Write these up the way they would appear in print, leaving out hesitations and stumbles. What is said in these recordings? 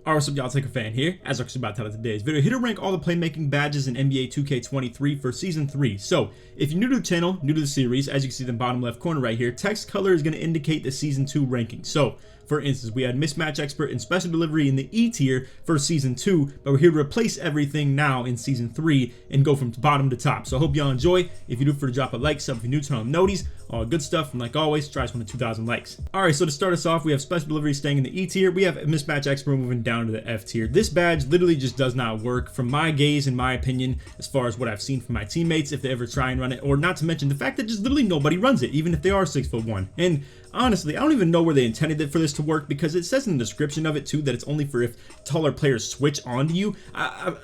Alright, what's up y'all, LakerFan here. As I'm about to title today's video, here to rank all the playmaking badges in NBA 2K23 for Season 3. So, if you're new to the channel, new to the series, as you can see in the bottom left corner right here, text color is going to indicate the Season 2 ranking. So, for instance, we had Mismatch Expert and Special Delivery in the E tier for Season 2, but we're here to replace everything now in Season 3 and go from bottom to top. So I hope y'all enjoy. If you do, for to drop a like, sub if you're new, turn on noties, all good stuff, and like always, try us on the 2,000 likes. Alright, so to start us off, we have Special Delivery staying in the E tier, we have Mismatch Expert moving down to the F tier. This badge literally just does not work from my gaze, in my opinion, as far as what I've seen from my teammates, if they ever try and run it, or not to mention the fact that just literally nobody runs it, even if they are 6'1". And honestly, I don't even know where they intended it for this to work, because it says in the description of it too that it's only for if taller players switch onto you.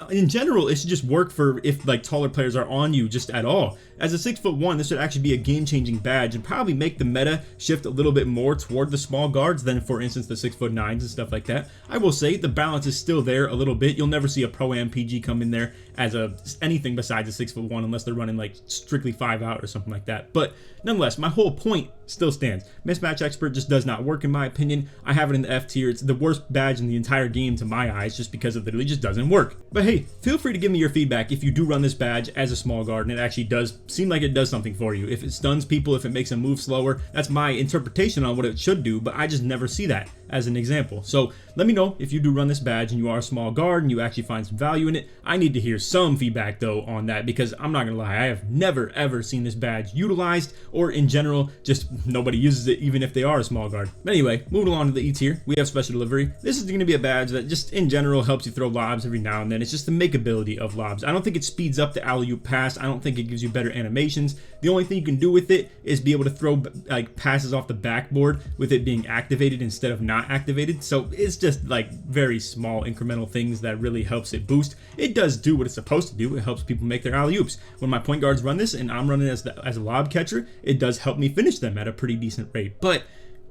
In general, it should just work for if like taller players are on you just at all. As a 6'1", this would actually be a game-changing badge and probably make the meta shift a little bit more toward the small guards than, for instance, the 6'9s and stuff like that. I will say the balance is still there a little bit. You'll never see a Pro-Am PG come in there as anything besides a 6'1", unless they're running like strictly 5 out or something like that. But nonetheless, my whole point still stands. Mismatch Expert just does not work in my opinion. I have it in the F tier. It's the worst badge in the entire game to my eyes, just because it literally just doesn't work. But hey, feel free to give me your feedback if you do run this badge as a small guard and it actually does seem like it does something for you. If it stuns people, if it makes them move slower, that's my interpretation on what it should do, but I just never see that as an example. So let me know if you do run this badge and you are a small guard and you actually find some value in it. I need to hear some feedback though on that, because I'm not gonna lie, I have never ever seen this badge utilized, or in general just nobody uses it even if they are a small guard. But anyway, moving along to the E tier, we have Special Delivery. This is going to be a badge that just in general helps you throw lobs every now and then. It's just the makeability of lobs. I don't think it speeds up the alley-oop pass. I don't think it gives you better animations. The only thing you can do with it is be able to throw like passes off the backboard with it being activated instead of not activated. So it's just like very small incremental things that really helps it boost. It does do what it's supposed to do. It helps people make their alley-oops. When my point guards run this and I'm running as a lob catcher, it does help me finish them at a pretty decent rate. But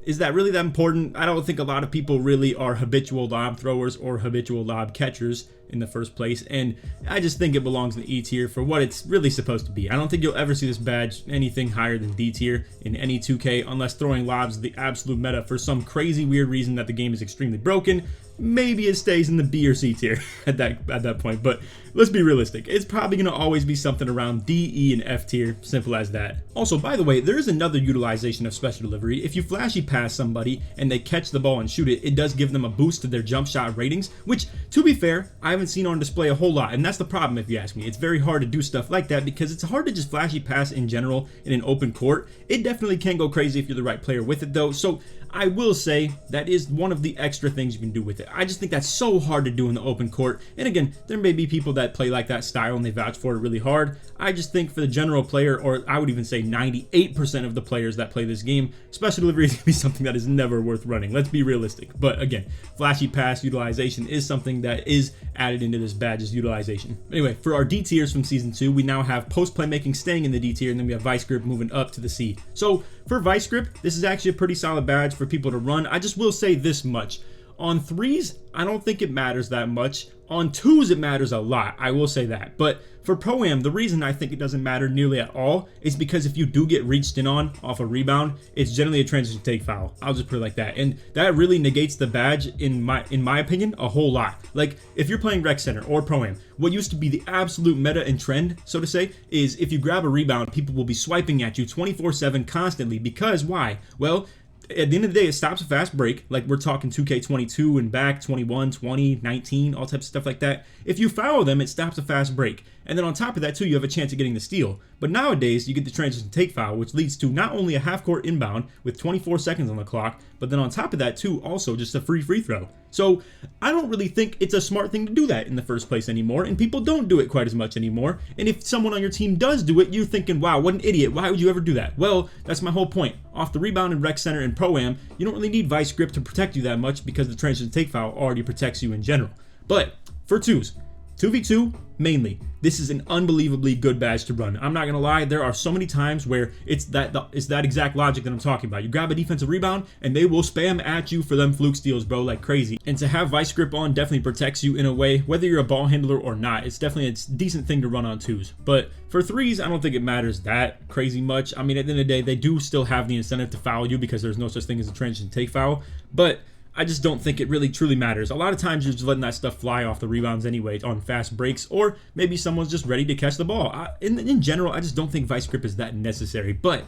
is that really that important? I don't think a lot of people really are habitual lob throwers or habitual lob catchers in the first place, and I just think it belongs in the E tier for what it's really supposed to be. I don't think you'll ever see this badge anything higher than D tier in any 2K unless throwing lobs is the absolute meta for some crazy weird reason that the game is extremely broken. Maybe it stays in the B or C tier at that point, but let's be realistic. It's probably going to always be something around D, E, and F tier, simple as that. Also, by the way, there is another utilization of Special Delivery. If you flashy pass somebody and they catch the ball and shoot it, it does give them a boost to their jump shot ratings, which, to be fair, I haven't seen on display a whole lot, and that's the problem if you ask me. It's very hard to do stuff like that because it's hard to just flashy pass in general in an open court. It definitely can go crazy if you're the right player with it though, so I will say that is one of the extra things you can do with it. I just think that's so hard to do in the open court. And again, there may be people that play like that style and they vouch for it really hard. I just think for the general player, or I would even say 98% of the players that play this game, Special Delivery is going to be something that is never worth running. Let's be realistic. But again, flashy pass utilization is something that is added into this badge's utilization. Anyway, for our D tiers from Season 2, we now have Post Playmaking staying in the D tier, and then we have Vice Grip moving up to the C. So for Vice Grip, this is actually a pretty solid badge for people to run. I just will say this much. On 3s, I don't think it matters that much. On 2s, it matters a lot. I will say that. But for Pro-Am, the reason I think it doesn't matter nearly at all is because if you do get reached in on off a rebound, it's generally a transition take foul. I'll just put it like that. And that really negates the badge, in my opinion, a whole lot. Like, if you're playing Rec Center or Pro-Am, what used to be the absolute meta and trend, so to say, is if you grab a rebound, people will be swiping at you 24/7 constantly. Because why? Well, at the end of the day, it stops a fast break. Like, we're talking 2K22 and back, 21, 20, 19, all types of stuff like that. If you foul them, it stops a fast break. And then on top of that too, you have a chance of getting the steal. But nowadays, you get the transition take foul, which leads to not only a half-court inbound with 24 seconds on the clock, but then on top of that too, also just a free throw. So I don't really think it's a smart thing to do that in the first place anymore, and people don't do it quite as much anymore. And if someone on your team does do it, you're thinking, wow, what an idiot, why would you ever do that? Well, that's my whole point. Off the rebound in Rec Center and Pro-Am, you don't really need Vice Grip to protect you that much because the transition take foul already protects you in general. But for 2s, 2v2 mainly, this is an unbelievably good badge to run. I'm not gonna lie, there are so many times where it's that exact logic that I'm talking about. You grab a defensive rebound and they will spam at you for them fluke steals, bro, like crazy. And to have Vice Grip on definitely protects you in a way, whether you're a ball handler or not. It's definitely a decent thing to run on 2s. But for 3s, I don't think it matters that crazy much. I mean, at the end of the day, they do still have the incentive to foul you because there's no such thing as a transition take foul. But I just don't think it really truly matters. A lot of times you're just letting that stuff fly off the rebounds anyway on fast breaks, or maybe someone's just ready to catch the ball. In general, I just don't think vice grip is that necessary, but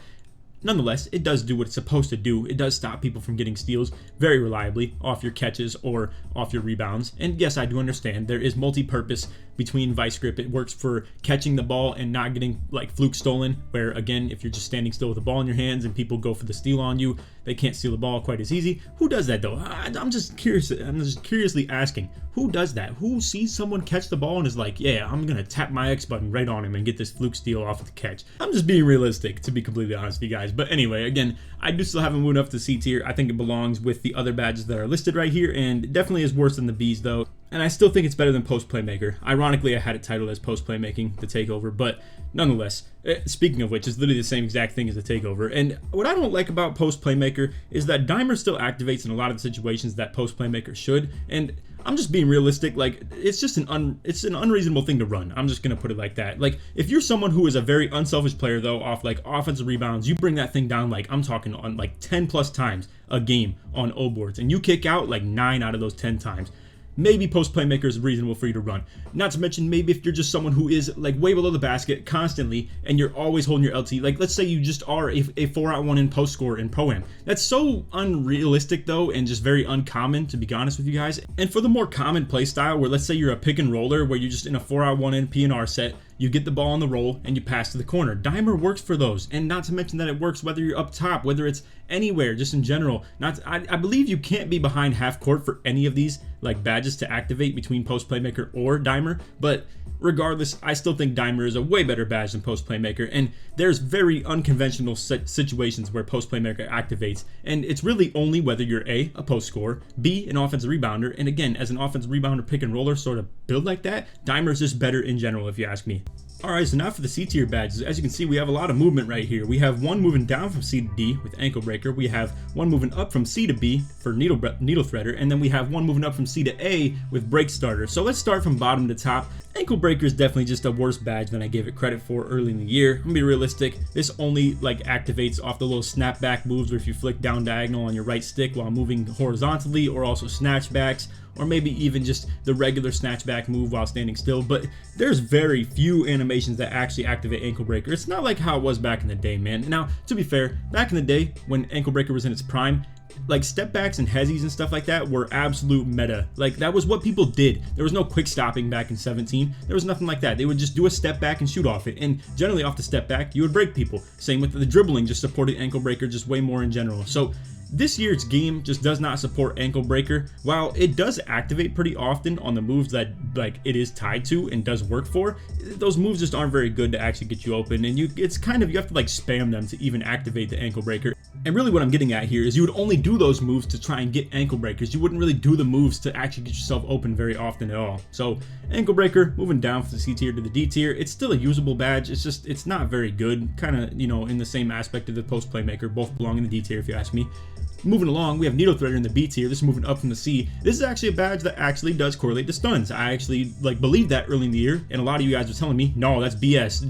nonetheless, it does do what it's supposed to do. It does stop people from getting steals very reliably off your catches or off your rebounds. And yes, I do understand there is multi-purpose between vice grip. It works for catching the ball and not getting like fluke stolen, where again, if you're just standing still with the ball in your hands and people go for the steal on you, they can't steal the ball quite as easy. Who does that though? I'm just curious. I'm just curiously asking, who does that? Who sees someone catch the ball and is like, yeah, I'm gonna tap my X button right on him and get this fluke steal off of the catch? I'm just being realistic, to be completely honest with you guys. But anyway, again, I do still haven't moved up to C tier. I think it belongs with the other badges that are listed right here, and it definitely is worse than the B's though. And I still think it's better than Post Playmaker. Ironically, I had it titled as Post Playmaking, the Takeover, but nonetheless, speaking of which, it's literally the same exact thing as the Takeover. And what I don't like about Post Playmaker is that Dimer still activates in a lot of the situations that Post Playmaker should, and I'm just being realistic. Like, it's just an unreasonable thing to run. I'm just gonna put it like that. Like, if you're someone who is a very unselfish player though, off like offensive rebounds, you bring that thing down, like I'm talking on like 10 plus times a game on O boards, and you kick out like 9 out of those 10 times. Maybe Post Playmaker is reasonable for you to run. Not to mention, maybe if you're just someone who is like way below the basket constantly and you're always holding your LT, like let's say you just are a 4-out-1 in post scorer in Pro-Am. That's so unrealistic though, and just very uncommon, to be honest with you guys. And for the more common play style, where let's say you're a pick and roller where you're just in a 4-out-1 in PNR set, you get the ball on the roll and you pass to the corner. Dimer works for those, and not to mention that it works whether you're up top, whether it's anywhere, just in general. I believe you can't be behind half court for any of these like badges to activate between Post Playmaker or Dimer, but regardless, I still think Dimer is a way better badge than Post Playmaker, and there's very unconventional situations where Post Playmaker activates, and it's really only whether you're A, a post scorer, B, an offensive rebounder, and again, as an offensive rebounder pick and roller sort of build like that, Dimer is just better in general if you ask me. Alright, so now for the C tier badges. As you can see, we have a lot of movement right here. We have one moving down from C to D with Ankle Breaker. We have one moving up from C to B for Needle Threader. And then we have one moving up from C to A with Break Starter. So let's start from bottom to top. Ankle Breaker is definitely just a worse badge than I gave it credit for early in the year. I'm gonna be realistic. This only like activates off the little snapback moves where if you flick down diagonal on your right stick while moving horizontally, or also snatchbacks, or maybe even just the regular snatchback move while standing still. But there's very few animations that actually activate Ankle Breaker. It's not like how it was back in the day, man. Now, to be fair, back in the day when Ankle Breaker was in its prime, like step backs and hezzies and stuff like that were absolute meta. Like that was what people did. There was no quick stopping back in 17. There was nothing like that. They would just do a step back and shoot off it, and generally off the step back you would break people. Same with the dribbling, just supported Ankle Breaker just way more in general. So this year's game just does not support Ankle Breaker. While it does activate pretty often on the moves that like it is tied to and does work for, those moves just aren't very good to actually get you open, and it's kind of, you have to like spam them to even activate the Ankle Breaker. And really what I'm getting at here is you would only do those moves to try and get Ankle Breakers. You wouldn't really do the moves to actually get yourself open very often at all. So Ankle Breaker, moving down from the C tier to the D tier, it's still a usable badge. It's just, it's not very good. Kind of, you know, in the same aspect of the Post Playmaker. Both belong in the D tier if you ask me. Moving along, we have Needle Threader in the B tier. This is moving up from the C. This is actually a badge that actually does correlate to stuns. I actually like believed that early in the year, and a lot of you guys were telling me, no, that's BS.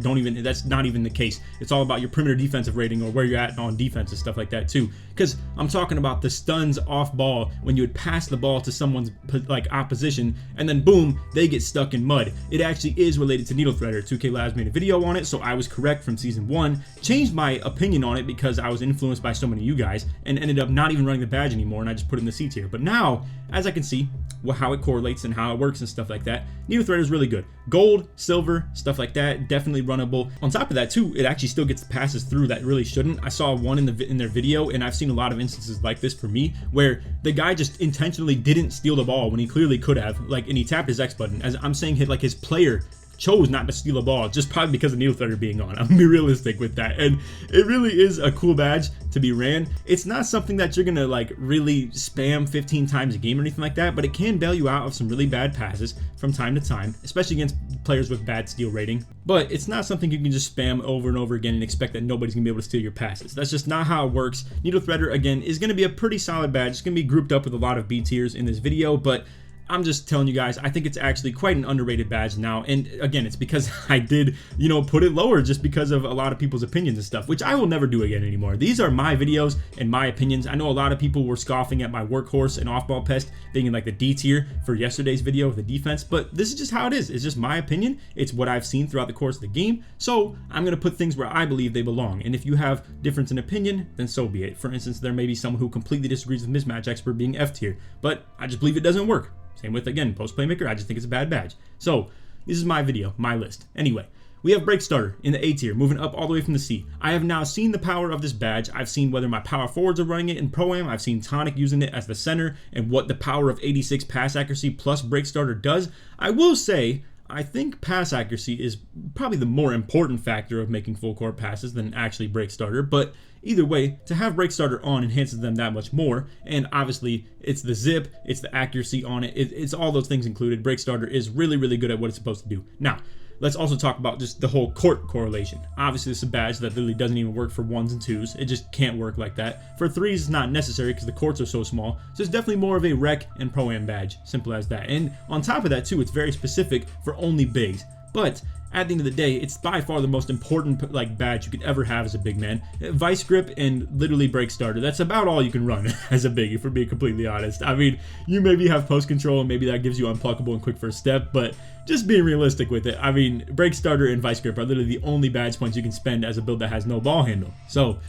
That's not even the case. It's all about your perimeter defensive rating or where you're at on defense and stuff like that too. Because I'm talking about the stuns off ball when you would pass the ball to someone's like opposition, and then boom, they get stuck in mud. It actually is related to Needle Threader. 2K Labs made a video on it, so I was correct from season 1. Changed my opinion on it because I was influenced by so many of you guys, and ended up not even running the badge anymore, and I just put it in the C tier. But now, as I can see how it correlates and how it works and stuff like that, Needle Threader is really good. Gold, silver, stuff like that, definitely runnable. On top of that too, it actually still gets passes through that really shouldn't. I saw one in their video, and I've seen a lot of instances like this for me, where the guy just intentionally didn't steal the ball when he clearly could have, like, and he tapped his X button. As I'm saying, his player chose not to steal a ball just probably because of Needle Threader being on. I'm gonna be realistic with that, and it really is a cool badge to be ran. It's not something that you're gonna like really spam 15 times a game or anything like that, but it can bail you out of some really bad passes from time to time, especially against players with bad steal rating. But it's not something you can just spam over and over again and expect that nobody's gonna be able to steal your passes. That's just not how it works. Needle Threader, again, is gonna be a pretty solid badge. It's gonna be grouped up with a lot of B tiers in this video, but I'm just telling you guys, I think it's actually quite an underrated badge now. And again, it's because I did, you know, put it lower just because of a lot of people's opinions and stuff, which I will never do again anymore. These are my videos and my opinions. I know a lot of people were scoffing at my workhorse and off-ball pest being in like the D tier for yesterday's video with the defense, but this is just how it is. It's just my opinion. It's what I've seen throughout the course of the game. So I'm going to put things where I believe they belong. And if you have difference in opinion, then so be it. For instance, there may be someone who completely disagrees with mismatch expert being F tier, but I just believe it doesn't work. Same with, again, post playmaker. I just think it's a bad badge. So this is my video, my list. Anyway, we have break starter in the A tier, moving up all the way from the C. I have now seen the power of this badge. I've seen whether my power forwards are running it in Pro-Am. I've seen Tonic using it as the center and what the power of 86 pass accuracy plus break starter does. I will say, I think pass accuracy is probably the more important factor of making full court passes than actually break starter, but either way, to have break starter on enhances them that much more, and obviously it's the zip, it's the accuracy on it, it's all those things included. Break starter is really, really good at what it's supposed to do. Now, let's also talk about just the whole court correlation. Obviously, this is a badge that literally doesn't even work for 1s and 2s. It just can't work like that. For 3s, it's not necessary because the courts are so small. So it's definitely more of a rec and pro-am badge. Simple as that. And on top of that, too, it's very specific for only bigs. But at the end of the day, it's by far the most important like badge you could ever have as a big man. Vice grip and literally break starter. That's about all you can run as a big, if we're being completely honest. I mean, you maybe have post control and maybe that gives you unpluckable and quick first step, but just being realistic with it, I mean, break starter and vice grip are literally the only badge points you can spend as a build that has no ball handle. So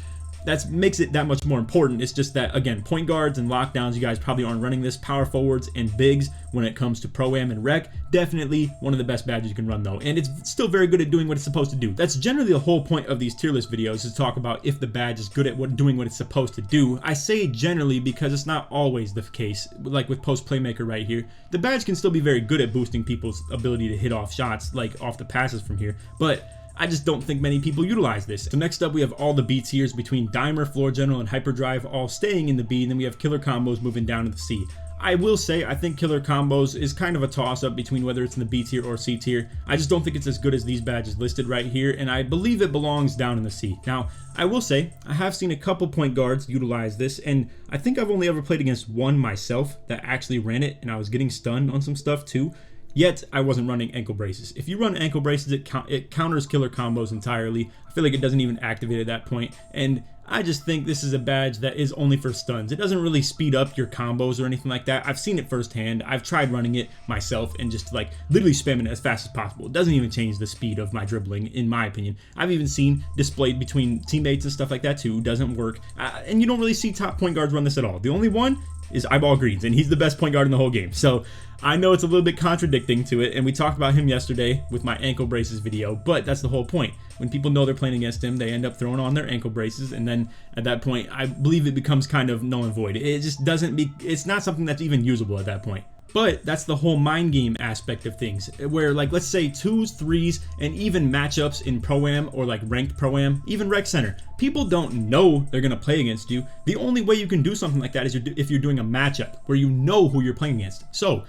that makes it that much more important. It's just that, again, point guards and lockdowns, you guys probably aren't running this. Power forwards and bigs when it comes to pro-am and rec, definitely one of the best badges you can run though, and it's still very good at doing what it's supposed to do. That's generally the whole point of these tier list videos, is to talk about if the badge is good at doing what it's supposed to do. I say generally because it's not always the case. Like with post playmaker right here, the badge can still be very good at boosting people's ability to hit off shots, like off the passes from here, but I just don't think many people utilize this. So next up, we have all the B tiers between Dimer, Floor General, and Hyperdrive all staying in the B, and then we have Killer Combos moving down to the C. I will say, I think Killer Combos is kind of a toss-up between whether it's in the B tier or C tier. I just don't think it's as good as these badges listed right here, and I believe it belongs down in the C. Now, I will say, I have seen a couple point guards utilize this, and I think I've only ever played against one myself that actually ran it, and I was getting stunned on some stuff too. Yet, I wasn't running ankle braces. If you run ankle braces, it counters Killer Combos entirely. I feel like it doesn't even activate at that point. And I just think this is a badge that is only for stuns. It doesn't really speed up your combos or anything like that. I've seen it firsthand. I've tried running it myself and just like literally spamming it as fast as possible. It doesn't even change the speed of my dribbling, in my opinion. I've even seen displayed between teammates and stuff like that too. Doesn't work. And you don't really see top point guards run this at all. The only one is Eyeball Greens, and he's the best point guard in the whole game. So I know it's a little bit contradicting to it, and we talked about him yesterday with my ankle braces video, but that's the whole point. When people know they're playing against him, they end up throwing on their ankle braces, and then at that point, I believe it becomes kind of null and void. It just doesn't be, it's not something that's even usable at that point. But that's the whole mind game aspect of things, where like let's say 2s, 3s, and even matchups in Pro-Am or like ranked Pro-Am, even Rec Center. People don't know they're going to play against you. The only way you can do something like that is if you're doing a matchup where you know who you're playing against. So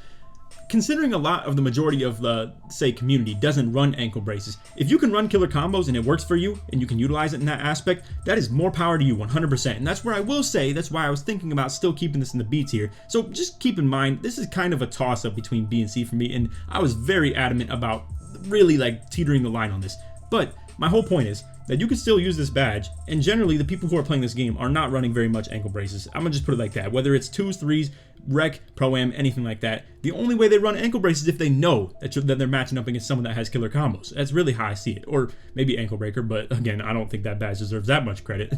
considering a lot of the majority of the, say, community doesn't run ankle braces, if you can run killer combos and it works for you and you can utilize it in that aspect, that is more power to you 100%. And that's where I will say, that's why I was thinking about still keeping this in the B tier. So just keep in mind, this is kind of a toss-up between B and C for me, and I was very adamant about really like teetering the line on this. But my whole point is that you can still use this badge, and generally the people who are playing this game are not running very much ankle braces. I'm gonna just put it like that. Whether it's 2s, 3s, rec, pro-am, anything like that, the only way they run ankle braces is if they know that they're matching up against someone that has killer combos. That's really how I see it. Or maybe ankle breaker, but again, I don't think that badge deserves that much credit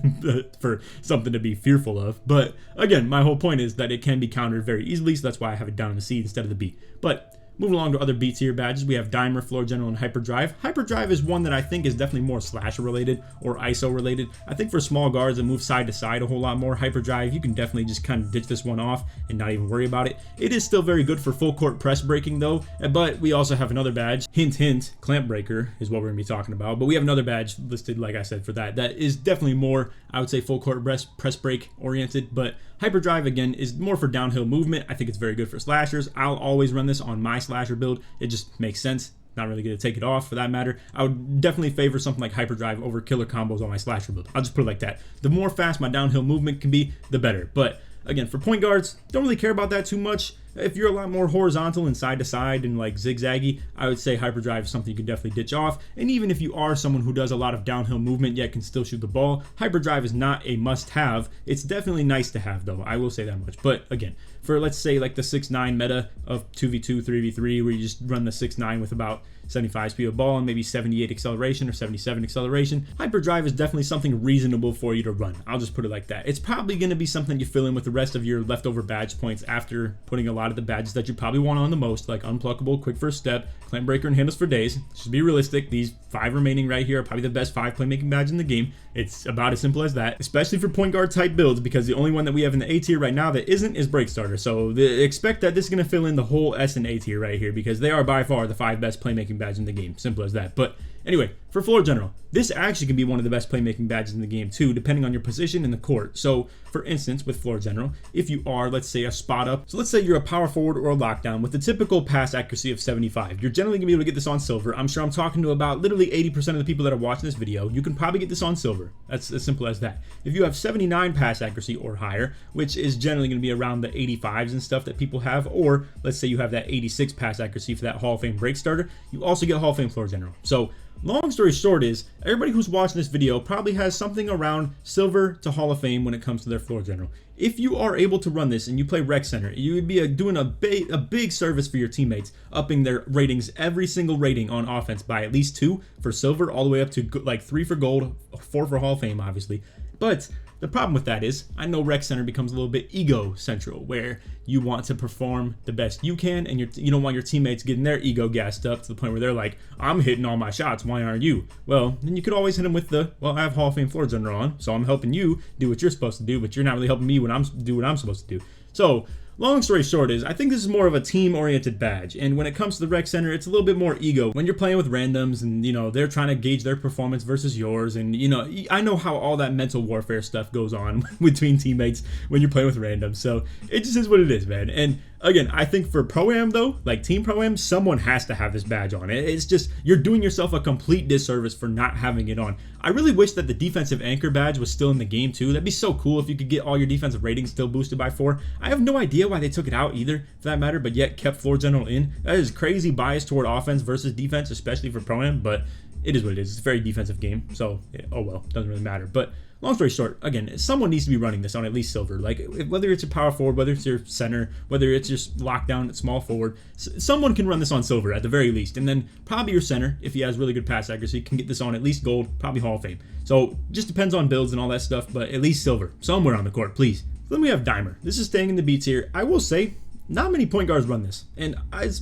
for something to be fearful of. But again, my whole point is that it can be countered very easily, so that's why I have it down in the C instead of the B. But moving along to other B tier badges, we have Dimer, Floor General, and Hyperdrive. Hyperdrive is one that I think is definitely more slasher related or ISO related. I think for small guards that move side to side a whole lot more, Hyperdrive, you can definitely just kind of ditch this one off and not even worry about it. It is still very good for full court press breaking though, but we also have another badge, hint hint, Clamp Breaker is what we're gonna be talking about, but we have another badge listed, like I said, for that is definitely more, I would say, full court press break oriented, but Hyperdrive, again, is more for downhill movement. I think it's very good for slashers. I'll always run this on my slasher build. It just makes sense. Not really going to take it off for that matter. I would definitely favor something like Hyperdrive over killer combos on my slasher build. I'll just put it like that. The more fast my downhill movement can be, the better. But again, for point guards, don't really care about that too much. If you're a lot more horizontal and side to side and like zigzaggy, I would say hyperdrive is something you can definitely ditch off. And even if you are someone who does a lot of downhill movement yet can still shoot the ball, hyperdrive is not a must-have. It's definitely nice to have though, I will say that much. But again, for let's say like the 6'9 meta of 2v2, 3v3, where you just run the 6'9 with about 75 speed of ball and maybe 78 acceleration or 77 acceleration, hyperdrive is definitely something reasonable for you to run. I'll just put it like that. It's probably going to be something you fill in with the rest of your leftover badge points after putting a lot of the badges that you probably want on the most, like Unpluckable, Quick First Step, Clampbreaker, and Handles for Days. Just be realistic, these 5 remaining right here are probably the best 5 playmaking badges in the game. It's about as simple as that, especially for point guard type builds, because the only one that we have in the A tier right now that isn't is Break Starter. So expect that this is going to fill in the whole S and A tier right here, because they are by far the 5 best playmaking badges in the game. Simple as that. But anyway, for floor general, this actually can be one of the best playmaking badges in the game too, depending on your position in the court. So for instance, with floor general, if you are, let's say, a spot up, so let's say you're a power forward or a lockdown with the typical pass accuracy of 75, you're generally gonna be able to get this on silver. I'm sure I'm talking to about literally 80% of the people that are watching this video. You can probably get this on silver. That's as simple as that. If you have 79 pass accuracy or higher, which is generally gonna be around the 85s and stuff that people have, or let's say you have that 86 pass accuracy for that Hall of Fame break starter, you also get Hall of Fame floor general. So long story short is, everybody who's watching this video probably has something around silver to Hall of Fame when it comes to their floor general. If you are able to run this and you play rec center, you would be doing a big service for your teammates, upping their ratings, every single rating on offense by at least 2 for silver, all the way up to like 3 for gold, 4 for Hall of Fame, obviously. But the problem with that is, I know rec center becomes a little bit ego central, where you want to perform the best you can, and you don't want your teammates getting their ego gassed up to the point where they're like, I'm hitting all my shots, why aren't you? Well, then you could always hit them with the, well, I have Hall of Fame floor general on, so I'm helping you do what you're supposed to do, but you're not really helping me when I'm do what I'm supposed to do. So long story short is, I think this is more of a team-oriented badge, and when it comes to the rec center, it's a little bit more ego. When you're playing with randoms and, you know, they're trying to gauge their performance versus yours, and, you know, I know how all that mental warfare stuff goes on between teammates when you're playing with randoms, so it just is what it is, man. And again, I think for Pro-Am though, like Team Pro-Am, someone has to have this badge on. It's just, you're doing yourself a complete disservice for not having it on. I really wish that the defensive anchor badge was still in the game too. That'd be so cool if you could get all your defensive ratings still boosted by 4. I have no idea why they took it out either, for that matter, but yet kept floor general in. That is crazy bias toward offense versus defense, especially for Pro-Am, but it is what it is. It's a very defensive game, so yeah, oh well, doesn't really matter. But long story short, again, someone needs to be running this on at least silver. Like, whether it's a power forward, whether it's your center, whether it's just lockdown at small forward, someone can run this on silver at the very least. And then probably your center, if he has really good pass accuracy, can get this on at least gold, probably Hall of Fame. So just depends on builds and all that stuff, but at least silver somewhere on the court, please. Then we have Dimer. This is staying in the B tier. I will say, not many point guards run this, and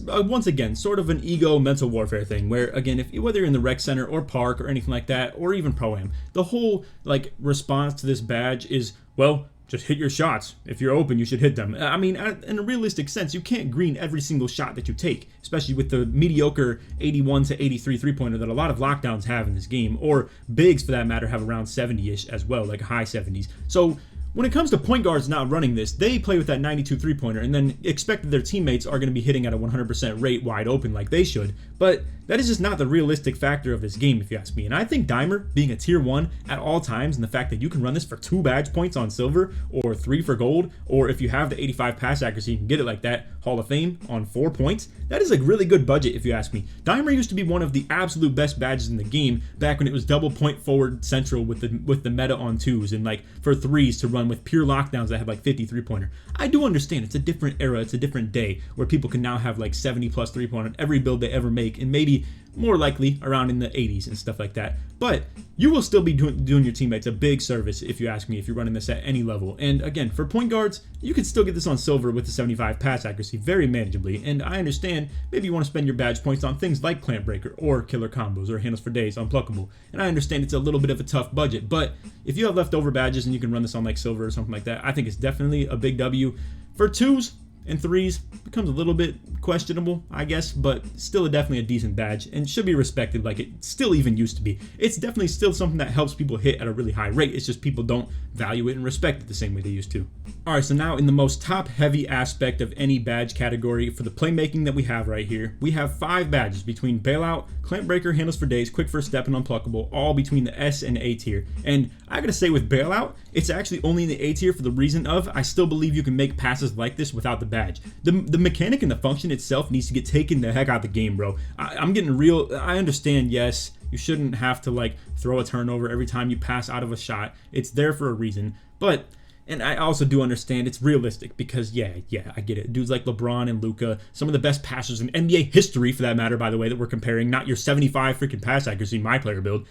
once again, sort of an ego mental warfare thing, where again, whether you're in the rec center or park or anything like that, or even Pro-Am, the whole like response to this badge is, well, just hit your shots. If you're open, you should hit them. I mean, in a realistic sense, you can't green every single shot that you take, especially with the mediocre 81 to 83 three-pointer that a lot of lockdowns have in this game, or bigs for that matter have around 70-ish as well, like high 70s. So when it comes to point guards not running this, they play with that 92 three-pointer and then expect that their teammates are going to be hitting at a 100% rate wide open like they should, but that is just not the realistic factor of this game, if you ask me. And I think Dimer being a tier 1 at all times, and the fact that you can run this for 2 badge points on silver, or 3 for gold, or if you have the 85 pass accuracy, you can get it like that, Hall of Fame on 4 points, that is a really good budget, if you ask me. Dimer used to be one of the absolute best badges in the game back when it was double point forward central with the meta on 2s, and like for 3s to run with pure lockdowns that had like 50 three-pointer. I do understand it's a different era, it's a different day, where people can now have like 70 plus three-pointer on every build they ever make, and maybe more likely around in the 80s and stuff like that. But you will still be doing your teammates a big service, if you ask me, if you're running this at any level. And again, for point guards, you can still get this on silver with the 75 pass accuracy very manageably. And I understand maybe you want to spend your badge points on things like Clampbreaker or killer combos or handles for days, Unpluckable. And I understand it's a little bit of a tough budget, but if you have leftover badges and you can run this on like silver or something like that, I think it's definitely a big W. For 2s and 3s, becomes a little bit questionable, I guess, but still definitely a decent badge and should be respected like it still even used to be. It's definitely still something that helps people hit at a really high rate. It's just people don't value it and respect it the same way they used to. Alright, so now in the most top-heavy aspect of any badge category for the playmaking that we have right here, we have 5 badges between Bailout, Clampbreaker, Handles for Days, Quick First Step, and Unpluckable, all between the S and A tier. And I gotta say, with Bailout, it's actually only in the A tier for the reason of, I still believe you can make passes like this without the badge badge. The mechanic and the function itself needs to get taken the heck out of the game, bro. I'm getting real. I understand, yes, you shouldn't have to like throw a turnover every time you pass out of a shot. It's there for a reason, but. And I also do understand it's realistic because, yeah, I get it. Dudes like LeBron and Luka, some of the best passers in NBA history, for that matter, by the way, that we're comparing, not your 75 freaking pass accuracy in my player build.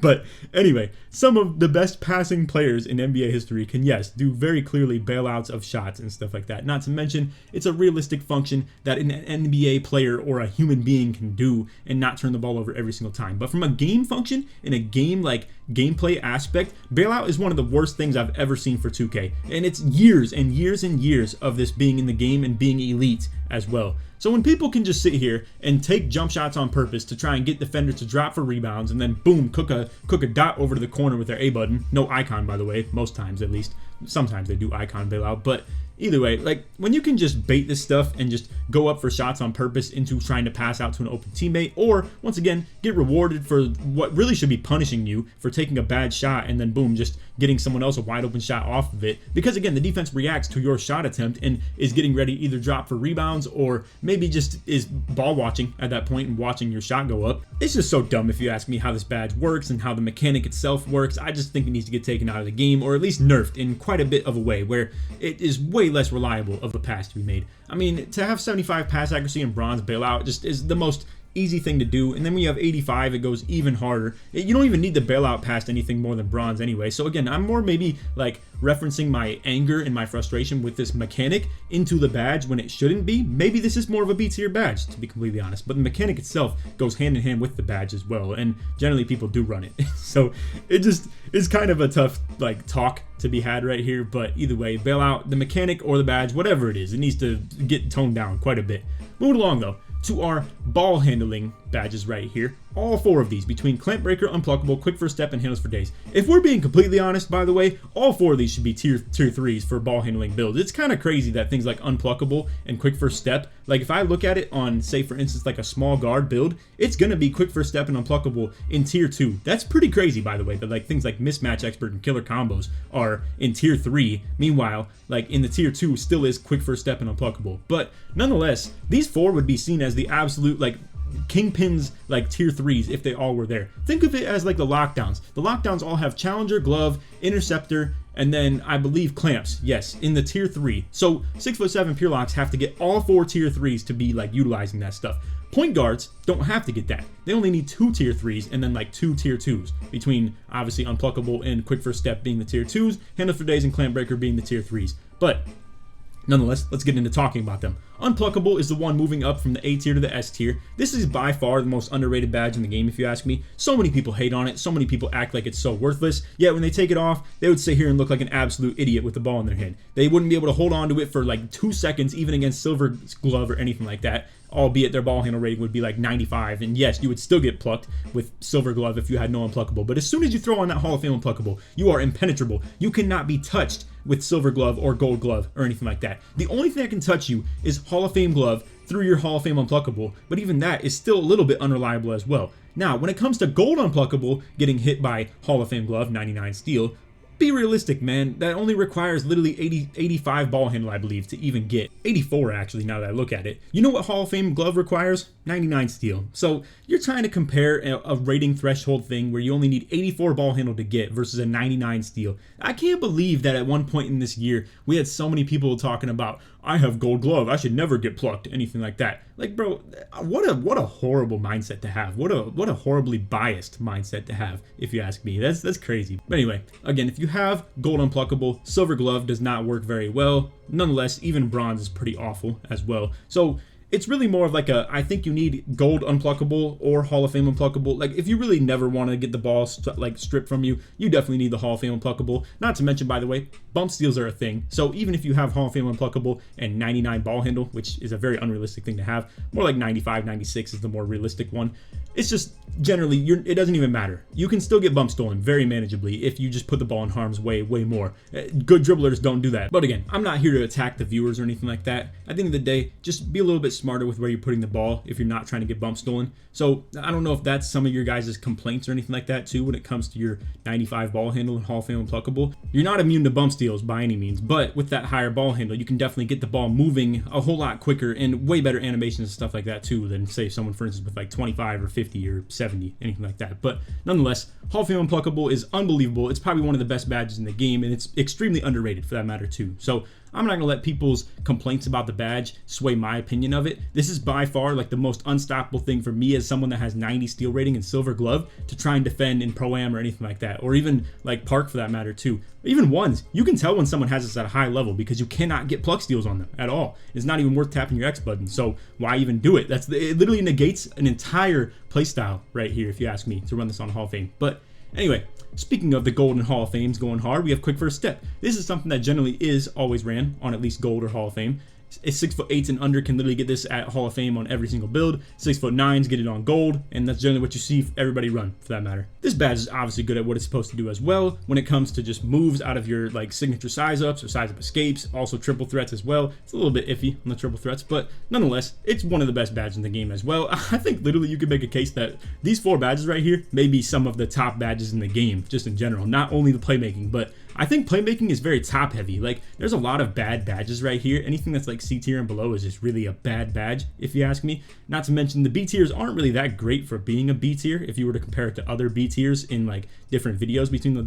But anyway, some of the best passing players in NBA history can, yes, do very clearly bailouts of shots and stuff like that. Not to mention, it's a realistic function that an NBA player or a human being can do and not turn the ball over every single time. But from a game function, in a game like gameplay aspect, bailout is one of the worst things I've ever seen for 2K. And it's years and years and years of this being in the game and being elite as well. So when people can just sit here and take jump shots on purpose to try and get defenders to drop for rebounds and then boom, cook a dot over to the corner with their A button, no icon by the way, most times at least, sometimes they do icon bailout, but either way, like when you can just bait this stuff and just go up for shots on purpose into trying to pass out to an open teammate, or once again get rewarded for what really should be punishing you for taking a bad shot and then boom, just getting someone else a wide open shot off of it, because again the defense reacts to your shot attempt and is getting ready to either drop for rebounds or maybe just is ball watching at that point and watching your shot go up. It's just so dumb if you ask me how this badge works and how the mechanic itself works. I just think it needs to get taken out of the game, or at least nerfed in quite a bit of a way where it is way less reliable of a pass to be made. I mean, to have 75 pass accuracy in bronze bailout just is the most easy thing to do, and then when you have 85 it goes even harder. You don't even need the bailout past anything more than bronze anyway. So again, I'm more maybe like referencing my anger and my frustration with this mechanic into the badge when it shouldn't be. Maybe this is more of a B tier badge, to be completely honest, but the mechanic itself goes hand in hand with the badge as well, and generally people do run it. So it just is kind of a tough like talk to be had right here, but either way, bailout, the mechanic or the badge, whatever it is, it needs to get toned down quite a bit. Moving along though to our ball handling badges right here. All four of these, between Clamp Breaker, Unpluckable, Quick First Step, and Handles for Days. If we're being completely honest, by the way, all four of these should be tier 3s for ball handling builds. It's kind of crazy that things like Unpluckable and Quick First Step, like if I look at it on, say for instance, like a small guard build, it's gonna be Quick First Step and Unpluckable in tier 2. That's pretty crazy, by the way, that like things like Mismatch Expert and Killer Combos are in tier 3. Meanwhile, like in the tier 2 still is Quick First Step and Unpluckable. But nonetheless, these four would be seen as the absolute like kingpins, like tier 3s if they all were there. Think of it as like the lockdowns. The lockdowns all have Challenger, Glove, Interceptor, and then I believe Clamps, yes, in the tier 3. So 6'7" Pure Locks have to get all four tier 3s to be like utilizing that stuff. Point guards don't have to get that. They only need 2 tier 3s and then like 2 tier 2s, between obviously Unpluckable and Quick First Step being the tier 2s, Handles for Days and Clamp Breaker being the tier 3s. But nonetheless, let's get into talking about them. Unpluckable is the one moving up from the A tier to the S tier. This is by far the most underrated badge in the game, if you ask me. So many people hate on it. So many people act like it's so worthless. Yet when they take it off, they would sit here and look like an absolute idiot with the ball in their hand. They wouldn't be able to hold on to it for like 2 seconds, even against Silver Glove or anything like that. Albeit their ball handle rating would be like 95, and yes, you would still get plucked with Silver Glove if you had no Unpluckable. But as soon as you throw on that Hall of Fame Unpluckable, you are impenetrable. You cannot be touched with Silver Glove or Gold Glove or anything like that. The only thing that can touch you is Hall of Fame Glove through your Hall of Fame Unpluckable, but even that is still a little bit unreliable as well. Now, when it comes to Gold Unpluckable getting hit by Hall of Fame Glove, 99 Steel, be realistic, man. That only requires literally 85 ball handle, I believe, to even get. 84, actually, now that I look at it. You know what Hall of Fame Glove requires? 99 Steel. So you're trying to compare a rating threshold thing where you only need 84 ball handle to get versus a 99 Steel. I can't believe that at one point in this year, we had so many people talking about, I have Gold Glove, I should never get plucked, anything like that. Like, bro, what a horrible mindset to have. What a horribly biased mindset to have, if you ask me. That's crazy. But anyway, again, if you have Gold Unpluckable, Silver Glove does not work very well. Nonetheless, even Bronze is pretty awful as well. So it's really more of like I think you need Gold Unpluckable or Hall of Fame Unpluckable. Like, if you really never want to get the ball stripped from you, you definitely need the Hall of Fame Unpluckable. Not to mention, by the way, bump steals are a thing. So even if you have Hall of Fame Unpluckable and 99 ball handle, which is a very unrealistic thing to have, more like 95, 96 is the more realistic one. It's just generally, it doesn't even matter. You can still get bump stolen very manageably if you just put the ball in harm's way more. Good dribblers don't do that. But again, I'm not here to attack the viewers or anything like that. At the end of the day, just be a little bit smarter with where you're putting the ball if you're not trying to get bump stolen. So I don't know if that's some of your guys' complaints or anything like that too when it comes to your 95 ball handle and Hall of Fame Unpluckable. You're not immune to bump steals by any means, but with that higher ball handle, you can definitely get the ball moving a whole lot quicker and way better animations and stuff like that too than say someone, for instance, with like 25 or 50 or 70, anything like that. But nonetheless, Hall of Fame Unpluckable is unbelievable. It's probably one of the best badges in the game, and it's extremely underrated for that matter too. So I'm not gonna let people's complaints about the badge sway my opinion of it. This is by far like the most unstoppable thing for me as someone that has 90 steal rating and silver glove to try and defend in Pro-Am or anything like that, or even like Park for that matter too. Even ones, you can tell when someone has this at a high level because you cannot get pluck steals on them at all. It's not even worth tapping your X button, so why even do it? It literally negates an entire playstyle right here, if you ask me, to run this on Hall of Fame. But anyway, speaking of the Gold and Hall of Fames going hard, we have Quick First Step. This is something that generally is always ran on at least Gold or Hall of Fame. 6'8" and under can literally get this at Hall of Fame on every single build. 6'9" get it on Gold, and that's generally what you see everybody run for that matter. This badge is obviously good at what it's supposed to do as well when it comes to just moves out of your like signature size ups or size up escapes, also triple threats as well. It's a little bit iffy on the triple threats, but nonetheless, it's one of the best badges in the game as well. I think literally you could make a case that these 4 badges right here may be some of the top badges in the game, just in general, not only the playmaking, but I think playmaking is very top heavy. Like there's a lot of bad badges right here. Anything that's like C tier and below is just really a bad badge, if you ask me. Not to mention the B tiers aren't really that great for being a B tier if you were to compare it to other B tiers in like different videos between the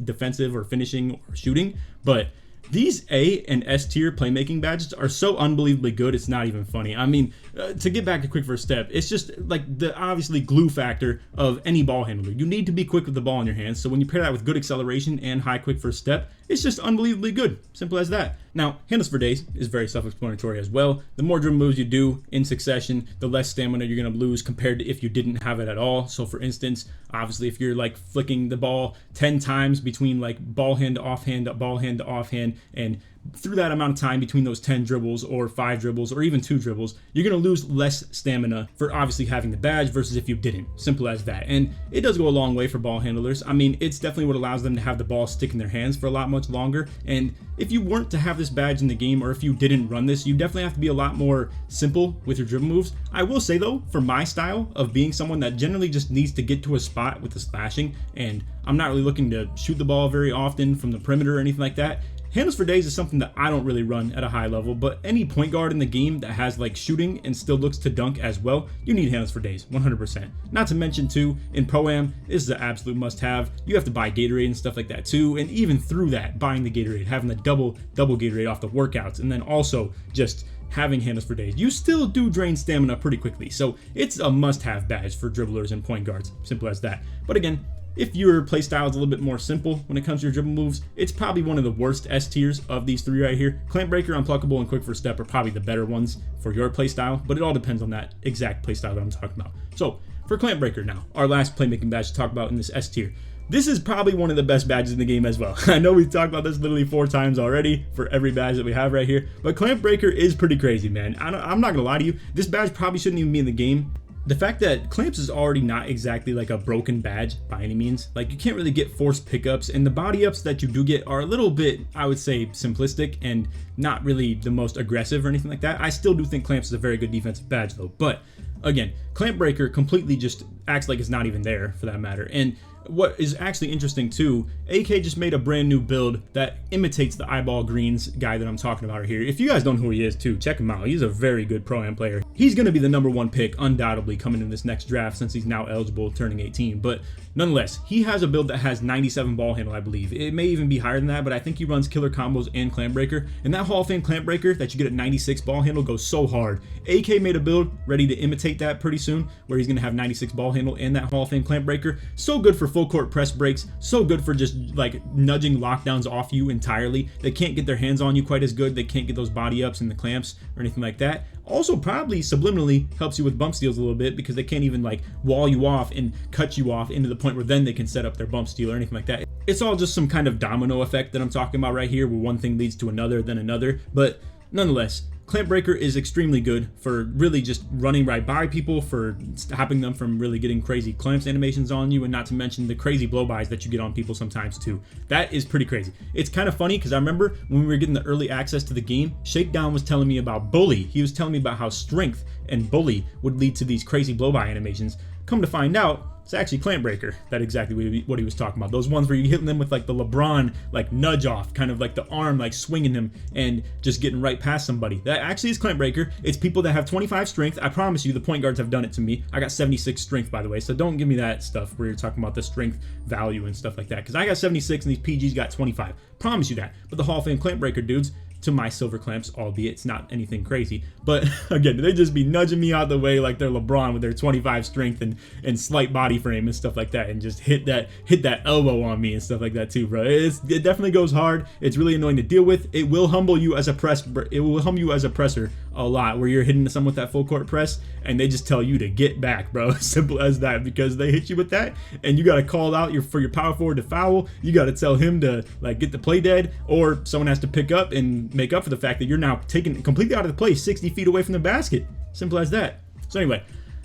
defensive or finishing or shooting. But these A and S tier playmaking badges are so unbelievably good, it's not even funny. I mean, to get back to Quick First Step, it's just like the obviously glue factor of any ball handler. You need to be quick with the ball in your hands, so when you pair that with good acceleration and high Quick First Step, it's just unbelievably good. Simple as that. Now, Handles for Days is very self-explanatory as well. The more dribble moves you do in succession, the less stamina you're going to lose compared to if you didn't have it at all. So for instance, obviously if you're like flicking the ball 10 times between like ball hand to offhand, ball hand to offhand, and through that amount of time between those 10 dribbles or 5 dribbles or even 2 dribbles, you're going to lose less stamina for obviously having the badge versus if you didn't. Simple as that. And it does go a long way for ball handlers. I mean, it's definitely what allows them to have the ball stick in their hands for a lot much longer. And if you weren't to have this badge in the game, or if you didn't run this, you definitely have to be a lot more simple with your dribble moves. I will say though, for my style of being someone that generally just needs to get to a spot with the slashing, and I'm not really looking to shoot the ball very often from the perimeter or anything like that, Handles for Days is something that I don't really run at a high level, but any point guard in the game that has like shooting and still looks to dunk as well, you need Handles for Days, 100%. Not to mention too, in Pro-Am, this is an absolute must have. You have to buy Gatorade and stuff like that too, and even through that, buying the Gatorade, having the double Gatorade off the workouts, and then also just having Handles for Days, you still do drain stamina pretty quickly, so it's a must-have badge for dribblers and point guards, simple as that. But again, if your playstyle is a little bit more simple when it comes to your dribble moves, it's probably one of the worst S tiers of these 3 right here. Clamp Breaker, Unpluckable, and Quick First Step are probably the better ones for your playstyle, but it all depends on that exact playstyle that I'm talking about. So for Clamp Breaker now, our last playmaking badge to talk about in this S tier. This is probably one of the best badges in the game as well. I know we've talked about this literally 4 times already for every badge that we have right here, but Clamp Breaker is pretty crazy, man. I'm not gonna lie to you, this badge probably shouldn't even be in the game. The fact that Clamps is already not exactly like a broken badge by any means. Like you can't really get forced pickups, and the body ups that you do get are a little bit, I would say, simplistic and not really the most aggressive or anything like that. I still do think Clamps is a very good defensive badge though, but again, Clamp Breaker completely just acts like it's not even there for that matter. And what is actually interesting too, AK just made a brand new build that imitates the eyeball greens guy that I'm talking about right here. If you guys don't know who he is too, check him out. He's a very good Pro-Am player. He's going to be the #1 pick undoubtedly coming in this next draft since he's now eligible, turning 18. But nonetheless, he has a build that has 97 ball handle, I believe. It may even be higher than that, but I think he runs killer combos and Clamp Breaker. And that Hall of Fame Clamp Breaker that you get at 96 ball handle goes so hard. AK made a build ready to imitate that pretty soon, where he's going to have 96 ball handle and that Hall of Fame Clamp Breaker. So good for full court press breaks, so good for just like nudging lockdowns off you entirely. They can't get their hands on you quite as good. They can't get those body ups and the clamps or anything like that. Also probably subliminally helps you with bump steals a little bit because they can't even like wall you off and cut you off into the point where then they can set up their bump steal or anything like that. It's all just some kind of domino effect that I'm talking about right here, where one thing leads to another, then another. But nonetheless, Clamp Breaker is extremely good for really just running right by people, for stopping them from really getting crazy clamps animations on you, and not to mention the crazy blow-bys that you get on people sometimes too. That is pretty crazy. It's kind of funny because I remember when we were getting the early access to the game, Shakedown was telling me about Bully. He was telling me about how Strength and Bully would lead to these crazy blow-by animations. Come to find out, it's actually Clamp Breaker. That's exactly what he was talking about. Those ones where you hit them with like the LeBron like nudge off, kind of like the arm like swinging them and just getting right past somebody. That actually is Clamp Breaker. It's people that have 25 strength. I promise you, the point guards have done it to me. I got 76 strength, by the way, so don't give me that stuff where you're talking about the strength value and stuff like that, because I got 76 and these PGs got 25. Promise you that. But the Hall of Fame Clamp Breaker dudes, to my silver clamps, albeit it's not anything crazy, but again, they just be nudging me out the way like they're LeBron with their 25 strength and slight body frame and stuff like that, and just hit that elbow on me and stuff like that too, bro. It definitely goes hard. It's really annoying to deal with. It will humble you as a presser a lot, where you're hitting someone with that full court press and they just tell you to get back, bro. Simple as that, because they hit you with that and you got to call out for your power forward to foul. You got to tell him to like get the play dead, or someone has to pick up and make up for the fact that you're now taken completely out of the play 60 feet away from the basket. Simple as that. So anyway,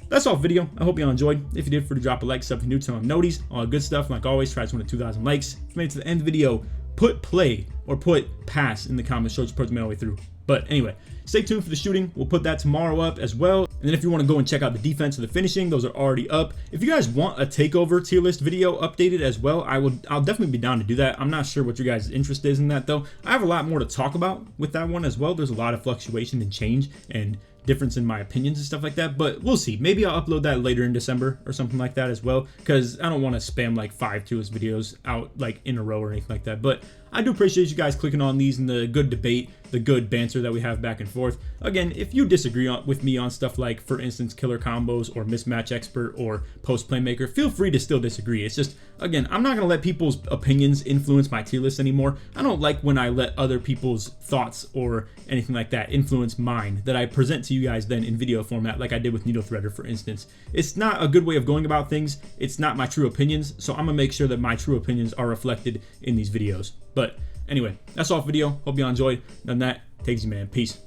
that's all video. I hope you all enjoyed. If you did, for to drop a like, sub if you're new, turn on noties, all good stuff. Like always, try to win 2,000 likes. If you made it to the end of the video, put play or put pass in the comments. Show your all the way through. But anyway, stay tuned for the shooting. We'll put that tomorrow up as well. And then if you want to go and check out the defense or the finishing, those are already up. If you guys want a takeover tier list video updated as well, I'll definitely be down to do that. I'm not sure what your guys' interest is in that though. I have a lot more to talk about with that one as well. There's a lot of fluctuation and change and difference in my opinions and stuff like that, but we'll see. Maybe I'll upload that later in December or something like that as well, because I don't want to spam like 5 tier list videos out like in a row or anything like that. But I do appreciate you guys clicking on these and the good debate, the good banter that we have back and forth. Again, if you disagree with me on stuff like, for instance, killer combos or mismatch expert or post playmaker, feel free to still disagree. It's just, again, I'm not going to let people's opinions influence my tier list anymore. I don't like when I let other people's thoughts or anything like that influence mine that I present to you guys then in video format, like I did with Needle Threader, for instance. It's not a good way of going about things. It's not my true opinions, so I'm going to make sure that my true opinions are reflected in these videos. But anyway, that's all for video. Hope you all enjoyed. Other than that, take it easy, man. Peace.